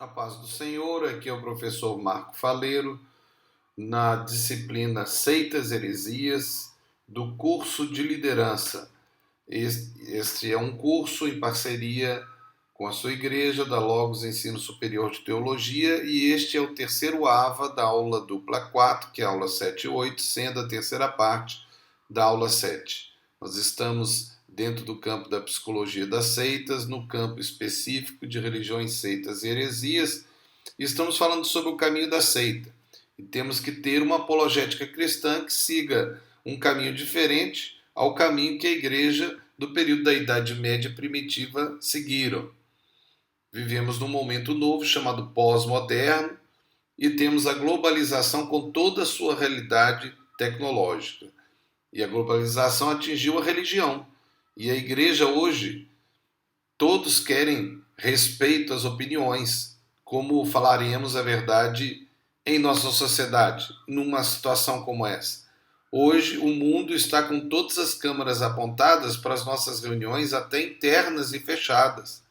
A paz do Senhor, aqui é o professor Marco Faleiro, na disciplina Seitas e Heresias, do curso de liderança. Este é um curso em parceria com a sua igreja, da Logos Ensino Superior de Teologia, e este é o terceiro AVA da aula dupla 4, que é a aula 7 e 8, sendo a terceira parte da aula 7. Nós estamos dentro do campo da psicologia das seitas, no campo específico de religiões, seitas e heresias, e estamos falando sobre o caminho da seita. E temos que ter uma apologética cristã que siga um caminho diferente ao caminho que a igreja do período da Idade Média primitiva seguiram. Vivemos num momento novo chamado pós-moderno e temos a globalização com toda a sua realidade tecnológica. E a globalização atingiu a religião. E a igreja hoje, todos querem respeito às opiniões, como falaremos a verdade em nossa sociedade, numa situação como essa. Hoje o mundo está com todas as câmeras apontadas para as nossas reuniões, até internas e fechadas.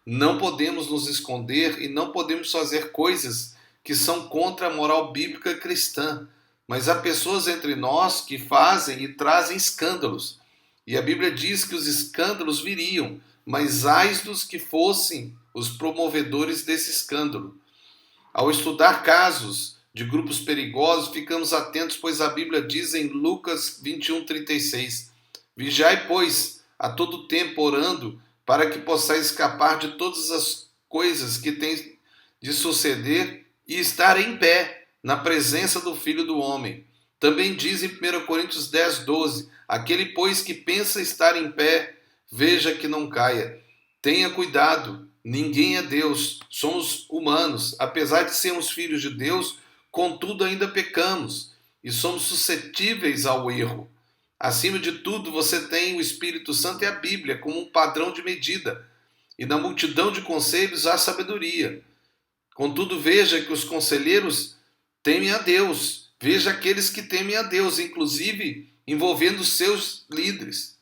Não podemos nos esconder e não podemos fazer coisas que são contra a moral bíblica cristã. Mas há pessoas entre nós que fazem e trazem escândalos. E a Bíblia diz que os escândalos viriam, mas ai dos que fossem os promovedores desse escândalo. Ao estudar casos de grupos perigosos, ficamos atentos, pois a Bíblia diz em Lucas 21:36: Vigiai, pois, a todo tempo orando, para que possais escapar de todas as coisas que têm de suceder e estar em pé na presença do Filho do Homem. Também diz em 1 Coríntios 10:12, aquele, pois, que pensa estar em pé, veja que não caia. Tenha cuidado, ninguém é Deus, somos humanos. Apesar de sermos filhos de Deus, contudo ainda pecamos e somos suscetíveis ao erro. Acima de tudo, você tem o Espírito Santo e a Bíblia como um padrão de medida. E na multidão de conselhos há sabedoria. Contudo, veja que os conselheiros temem a Deus. Veja aqueles que temem a Deus, inclusive envolvendo seus líderes.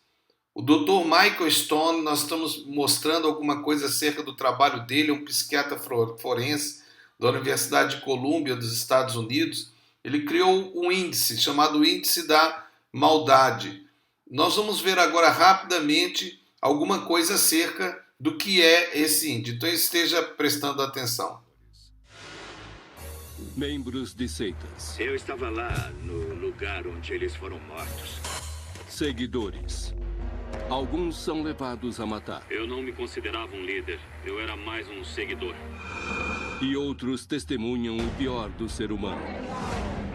O Dr. Michael Stone, nós estamos mostrando alguma coisa acerca do trabalho dele, um psiquiatra forense da Universidade de Colômbia, dos Estados Unidos. Ele criou um índice chamado Índice da Maldade. Nós vamos ver agora rapidamente alguma coisa acerca do que é esse índice. Então esteja prestando atenção. Membros de seitas. Eu estava lá no lugar onde eles foram mortos. Seguidores. Alguns são levados a matar. Eu não me considerava um líder. Eu era mais um seguidor. E outros testemunham o pior do ser humano.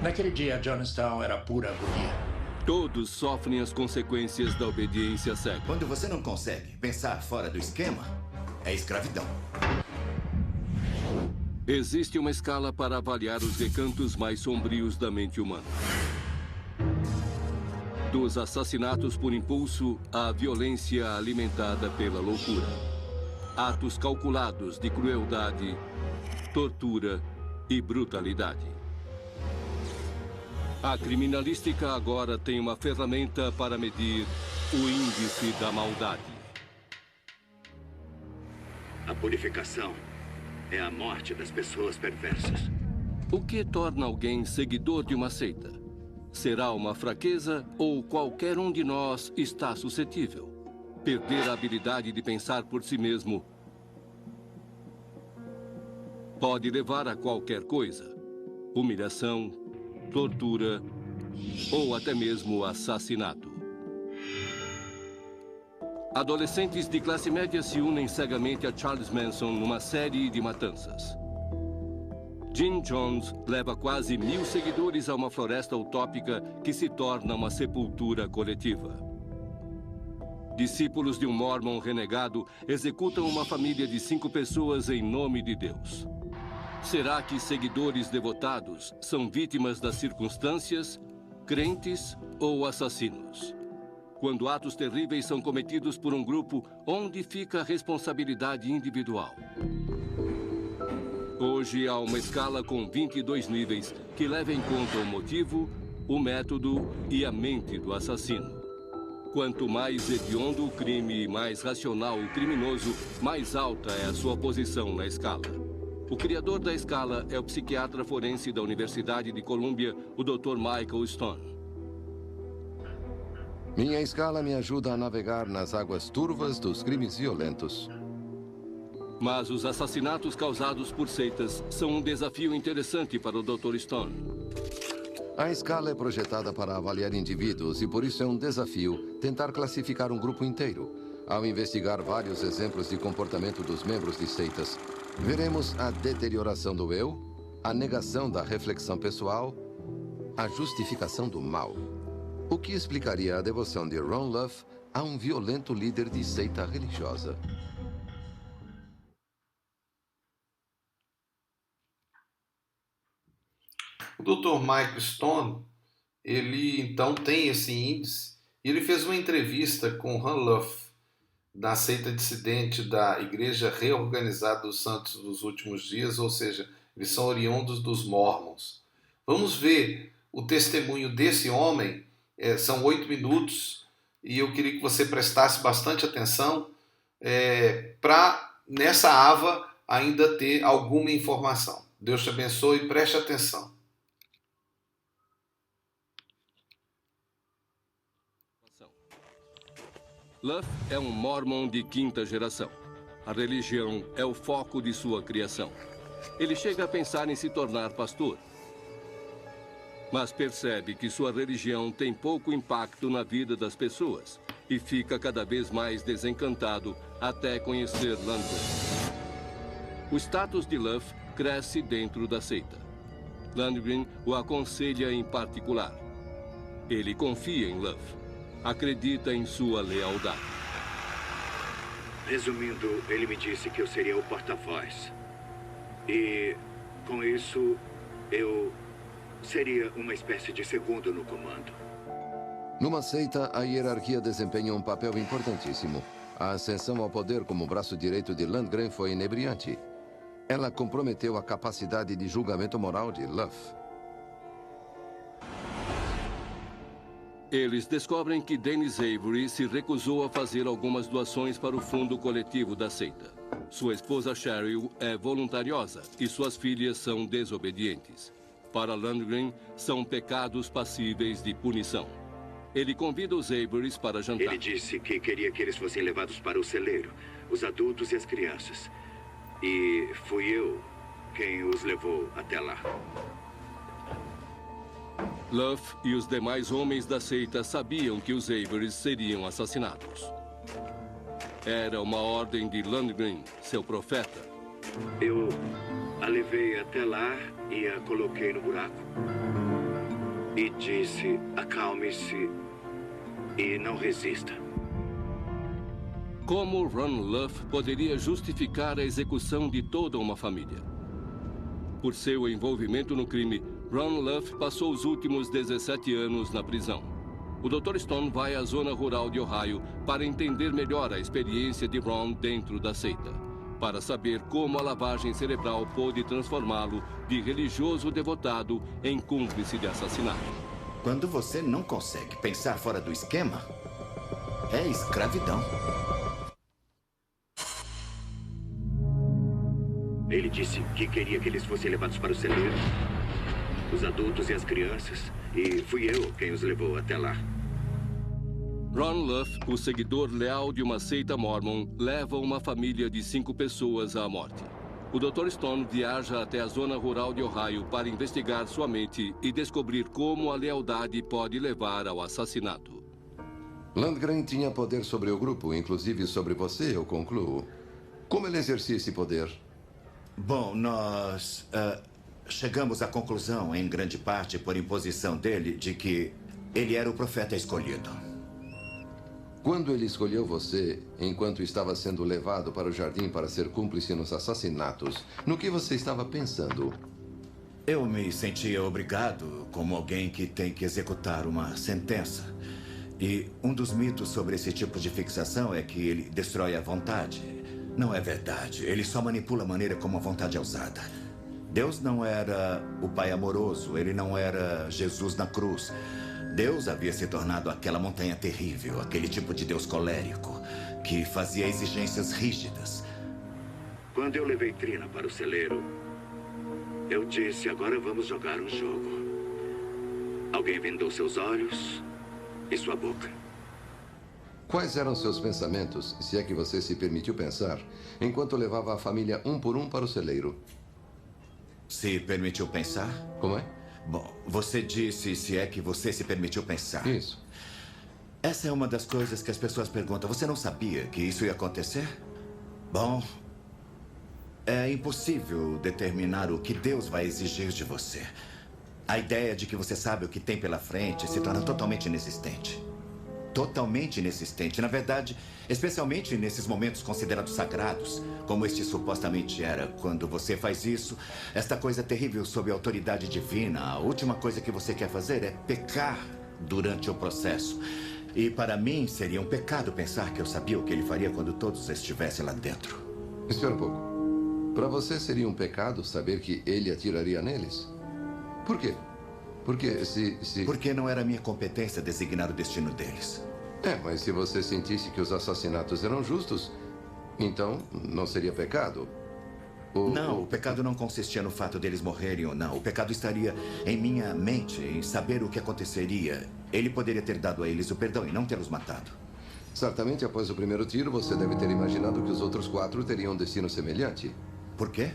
Naquele dia, Jonestown era pura agonia. Todos sofrem as consequências da obediência cega. Quando você não consegue pensar fora do esquema, é escravidão. Existe uma escala para avaliar os recantos mais sombrios da mente humana. Dos assassinatos por impulso à violência alimentada pela loucura. Atos calculados de crueldade, tortura e brutalidade. A criminalística agora tem uma ferramenta para medir o índice da maldade. A purificação é a morte das pessoas perversas. O que torna alguém seguidor de uma seita? Será uma fraqueza ou qualquer um de nós está suscetível? Perder a habilidade de pensar por si mesmo pode levar a qualquer coisa. Humilhação, tortura ou até mesmo assassinato. Adolescentes de classe média se unem cegamente a Charles Manson numa série de matanças. Jim Jones leva quase 1000 seguidores a uma floresta utópica que se torna uma sepultura coletiva. Discípulos de um Mormon renegado executam uma família de 5 pessoas em nome de Deus. Será que seguidores devotados são vítimas das circunstâncias, crentes ou assassinos? Quando atos terríveis são cometidos por um grupo, onde fica a responsabilidade individual? Hoje há uma escala com 22 níveis que leva em conta o motivo, o método e a mente do assassino. Quanto mais hediondo o crime e mais racional o criminoso, mais alta é a sua posição na escala. O criador da escala é o psiquiatra forense da Universidade de Colômbia, o Dr. Michael Stone. Minha escala me ajuda a navegar nas águas turvas dos crimes violentos. Mas os assassinatos causados por seitas são um desafio interessante para o Dr. Stone. A escala é projetada para avaliar indivíduos e por isso é um desafio tentar classificar um grupo inteiro. Ao investigar vários exemplos de comportamento dos membros de seitas, veremos a deterioração do eu, a negação da reflexão pessoal, a justificação do mal. O que explicaria a devoção de Ron Luff a um violento líder de seita religiosa. O Dr. Michael Stone, ele então tem esse índice, e ele fez uma entrevista com Ron Luff, da seita dissidente da Igreja Reorganizada dos Santos dos Últimos Dias, ou seja, eles são oriundos dos Mormons. Vamos ver o testemunho desse homem, são 8 minutos, e eu queria que você prestasse bastante atenção para, nessa ava, ainda ter alguma informação. Deus te abençoe e preste atenção. Luff é um mormon de 5ª geração. A religião é o foco de sua criação. Ele chega a pensar em se tornar pastor. Mas percebe que sua religião tem pouco impacto na vida das pessoas e fica cada vez mais desencantado até conhecer Landgren. O status de Luff cresce dentro da seita. Landgren o aconselha em particular. Ele confia em Luff. Acredita em sua lealdade. Resumindo, ele me disse que eu seria o porta-voz. E, com isso, eu seria uma espécie de segundo no comando. Numa seita, a hierarquia desempenha um papel importantíssimo. A ascensão ao poder como braço direito de Landgren foi inebriante. Ela comprometeu a capacidade de julgamento moral de Luff. Eles descobrem que Dennis Avery se recusou a fazer algumas doações para o fundo coletivo da seita. Sua esposa Cheryl é voluntariosa e suas filhas são desobedientes. Para Landgren, são pecados passíveis de punição. Ele convida os Averys para jantar. Ele disse que queria que eles fossem levados para o celeiro, os adultos e as crianças. E fui eu quem os levou até lá. Luff e os demais homens da seita sabiam que os Averys seriam assassinados. Era uma ordem de Landgren, seu profeta. Eu a levei até lá e a coloquei no buraco. E disse, acalme-se e não resista. Como Ron Luff poderia justificar a execução de toda uma família? Por seu envolvimento no crime, Ron Luff passou os últimos 17 anos na prisão. O Dr. Stone vai à zona rural de Ohio para entender melhor a experiência de Ron dentro da seita, para saber como a lavagem cerebral pôde transformá-lo de religioso devotado em cúmplice de assassinato. Quando você não consegue pensar fora do esquema, é escravidão. Ele disse que queria que eles fossem levados para o celeiro, os adultos e as crianças, e fui eu quem os levou até lá. Ron Luff, o seguidor leal de uma seita mormon, leva uma família de 5 pessoas à morte. O Dr. Stone viaja até a zona rural de Ohio para investigar sua mente e descobrir como a lealdade pode levar ao assassinato. Landgren tinha poder sobre o grupo, inclusive sobre você, eu concluo. Como ele exercia esse poder? Bom, nós chegamos à conclusão, em grande parte por imposição dele, de que ele era o profeta escolhido. Quando ele escolheu você, enquanto estava sendo levado para o jardim para ser cúmplice nos assassinatos, no que você estava pensando? Eu me sentia obrigado, como alguém que tem que executar uma sentença. E um dos mitos sobre esse tipo de fixação é que ele destrói a vontade. Não é verdade. Ele só manipula a maneira como a vontade é usada. Deus não era o Pai amoroso. Ele não era Jesus na cruz. Deus havia se tornado aquela montanha terrível, aquele tipo de Deus colérico, que fazia exigências rígidas. Quando eu levei Trina para o celeiro, eu disse, agora vamos jogar um jogo. Alguém vendou seus olhos e sua boca. Quais eram seus pensamentos, se é que você se permitiu pensar, enquanto levava a família um por um para o celeiro? Se permitiu pensar? Como é? Bom, você disse se é que você se permitiu pensar. Isso. Essa é uma das coisas que as pessoas perguntam. Você não sabia que isso ia acontecer? Bom, é impossível determinar o que Deus vai exigir de você. A ideia de que você sabe o que tem pela frente se torna totalmente inexistente. Totalmente inexistente. Na verdade, especialmente nesses momentos considerados sagrados, como este supostamente era. Quando você faz isso, esta coisa terrível sob a autoridade divina, a última coisa que você quer fazer é pecar durante o processo. E para mim, seria um pecado pensar que eu sabia o que ele faria quando todos estivessem lá dentro. Espera um pouco. Para você seria um pecado saber que ele atiraria neles? Por quê? Porque não era minha competência designar o destino deles. Mas se você sentisse que os assassinatos eram justos, então não seria pecado? Não, o pecado não consistia no fato deles morrerem ou não. O pecado estaria em minha mente, em saber o que aconteceria. Ele poderia ter dado a eles o perdão e não tê-los matado. Certamente, após o primeiro tiro, você deve ter imaginado que os outros 4 teriam um destino semelhante. Por quê?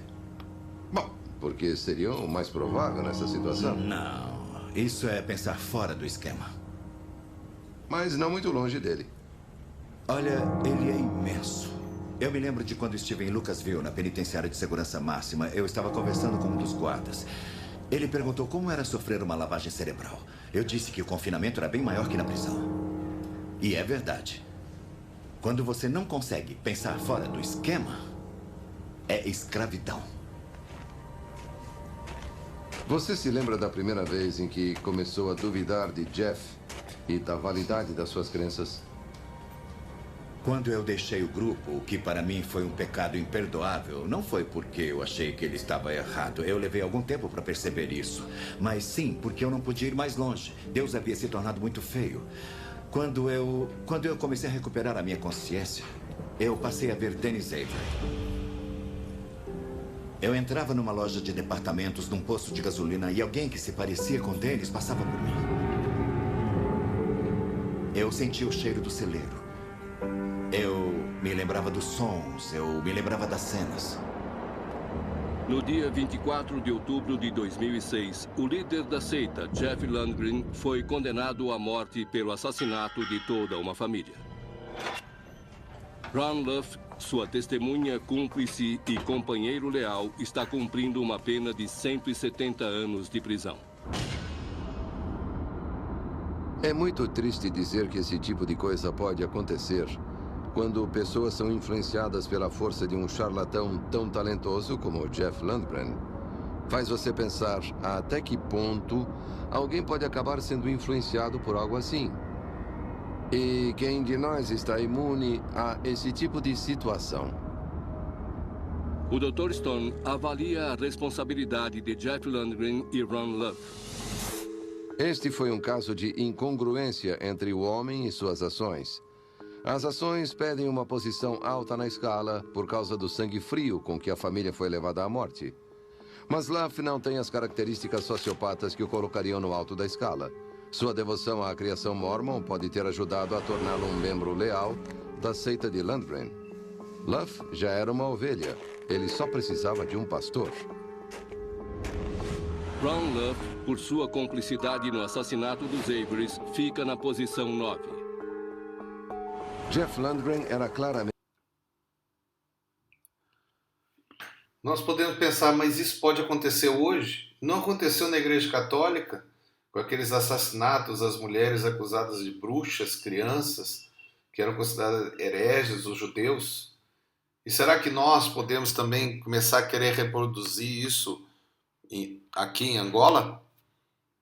Bom, porque seriam o mais provável nessa situação. Não, isso é pensar fora do esquema. Mas não muito longe dele. Olha, ele é imenso. Eu me lembro de quando estive em Lucasville, na penitenciária de segurança máxima. Eu estava conversando com um dos guardas. Ele perguntou como era sofrer uma lavagem cerebral. Eu disse que o confinamento era bem maior que na prisão. E é verdade. Quando você não consegue pensar fora do esquema, é escravidão. Você se lembra da primeira vez em que começou a duvidar de Jeff e da validade das suas crenças? Quando eu deixei o grupo, o que para mim foi um pecado imperdoável, não foi porque eu achei que ele estava errado. Eu levei algum tempo para perceber isso. Mas sim, porque eu não podia ir mais longe. Deus havia se tornado muito feio. Quando eu comecei a recuperar a minha consciência, eu passei a ver Dennis Avery. Eu entrava numa loja de departamentos, num posto de gasolina, e alguém que se parecia com Dennis passava por mim. Eu sentia o cheiro do celeiro. Eu me lembrava dos sons, eu me lembrava das cenas. No dia 24 de outubro de 2006, o líder da seita, Jeff Lundgren, foi condenado à morte pelo assassinato de toda uma família. Ron Luff, sua testemunha, cúmplice e companheiro leal, está cumprindo uma pena de 170 anos de prisão. É muito triste dizer que esse tipo de coisa pode acontecer quando pessoas são influenciadas pela força de um charlatão tão talentoso como o Jeff Lundgren. Faz você pensar até que ponto alguém pode acabar sendo influenciado por algo assim. E quem de nós está imune a esse tipo de situação? O Dr. Stone avalia a responsabilidade de Jeff Lundgren e Ron Luff. Este foi um caso de incongruência entre o homem e suas ações. As ações pedem uma posição alta na escala por causa do sangue frio com que a família foi levada à morte. Mas Luff não tem as características sociopatas que o colocariam no alto da escala. Sua devoção à criação mormon pode ter ajudado a torná-lo um membro leal da seita de Lundgren. Luff já era uma ovelha. Ele só precisava de um pastor. Ron Luff, por sua cumplicidade no assassinato dos Averys, fica na posição 9. Jeff Lundgren era claramente... Nós podemos pensar, mas isso pode acontecer hoje? Não aconteceu na Igreja Católica? Com aqueles assassinatos às mulheres acusadas de bruxas, crianças, que eram consideradas hereges, os judeus? E será que nós podemos também começar a querer reproduzir isso aqui em Angola?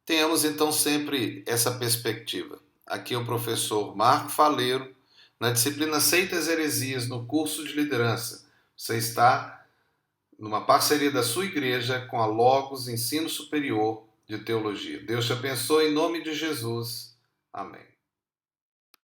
Tenhamos então sempre essa perspectiva. Aqui é o professor Marco Faleiro, na disciplina Seitas e Heresias, no curso de liderança. Você está numa parceria da sua igreja com a Logos Ensino Superior de Teologia. Deus te abençoe em nome de Jesus. Amém.